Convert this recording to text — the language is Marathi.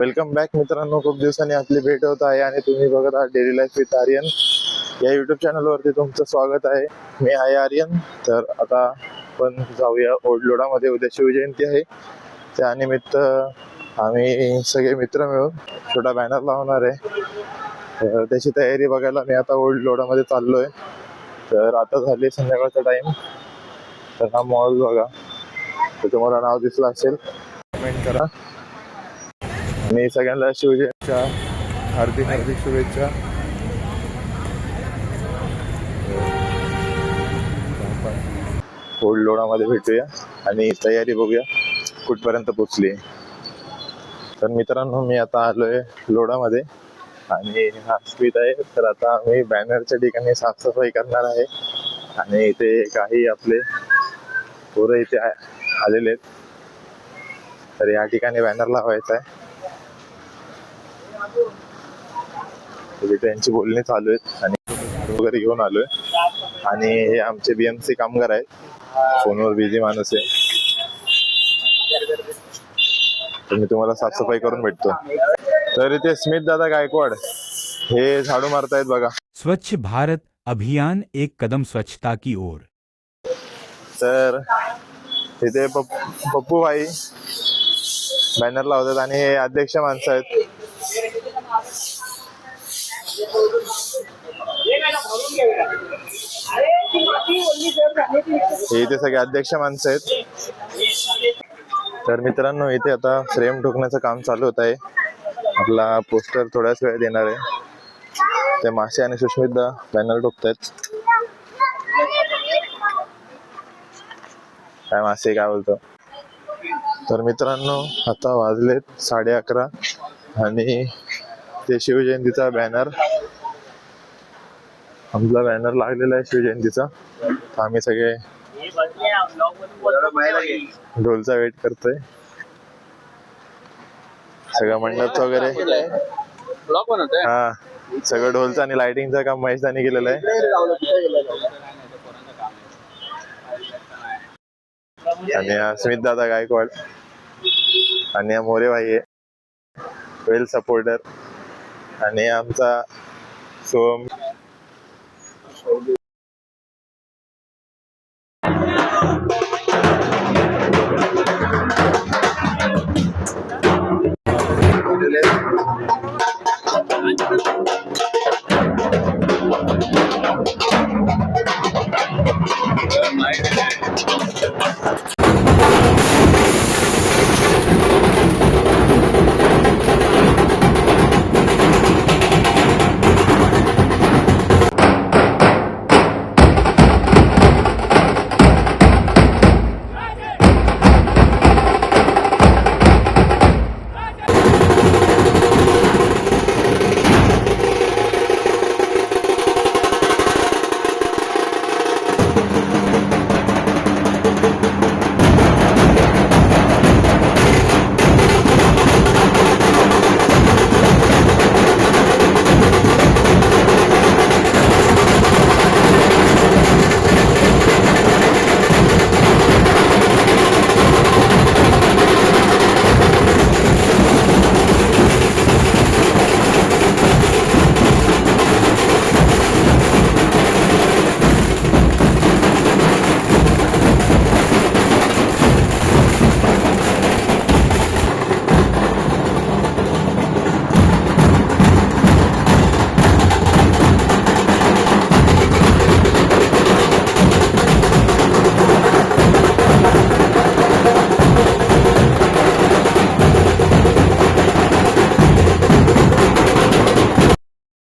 वेलकम बॅक मित्रांनो. खूप दिवसांनी आपली भेट होत आहे आणि तुम्ही बघत आहात डेली लाईफ विथ आर्यन या युट्यूब चॅनलवरती तुमचं स्वागत आहे. मी आहे आर्यन. तर आता आपण जाऊया ओढलोडामध्ये. उद्या शिवजयंती आहे, त्यानिमित्त आम्ही सगळे मित्र मिळून छोटा बॅनर लावणार आहे. तर त्याची तयारी बघायला मी आता ओढलोडामध्ये चाललोय. तर आता झाली संध्याकाळचा टाइम. तर हा मॉल बघा, तर तुम्हाला नाव दिसलं असेल, कमेंट करा. मी सगळ्यांना शिवजयंतीच्या हार्दिक हार्दिक शुभेच्छा. ओल्ड लोणामध्ये भेटूया आणि तयारी बघूया कुठपर्यंत पोचली. तर मित्रांनो, मी आता आलोय लोणामध्ये आणि हा स्पीड आहे. तर आता आम्ही बॅनरच्या ठिकाणी साफसफाई करणार आहे आणि इथे काही आपले पोरं इथे आलेले आहेत. तर या ठिकाणी बॅनर लावायचा आहे. त्यांची बोलणी चालू आहेत आणि वगैरे घेऊन आलोय. आणि हे आमचे BMC कामगार आहेत. फोनवर बिझी माणूस आहे. तर मी तुम्हाला साफसफाई करून भेटतो. तर इथे स्मित दादा गायकवाड हे झाडू मारतायत बघा. स्वच्छ भारत अभियान एक कदम स्वच्छता की ओर. तर इथे पप्पू भाई बॅनर लावतात आणि हे अध्यक्ष माणसं आहेत. हे इथे सगळे अध्यक्ष माणसं आहेत. तर मित्रांनो, इथे आता फ्रेम ठोकण्याचं काम चालू होत आहे. आपला पोस्टर थोड्याच वेळात येणार आहे. ते मासे आणि सुष्मितदा बॅनर ठोकतायत. काय मासे काय बोलतो. तर मित्रांनो, आता वाजलेत 11:30 आणि ते शिवजयंतीचा बॅनर, आमचा बॅनर लागलेला आहे शिवजयंतीचा. आम्ही सगळे ढोलचा वेट करतोय. सगळं मंडपचं वगैरे, हा सगळं ढोलचं आणि लाइटिंगचं काम महेशदानी केलेलं आहे. आणि स्मित दादा गायकवाड आणि मोरे भाई आहे, वेल सपोर्टर. आणि आमचा सोम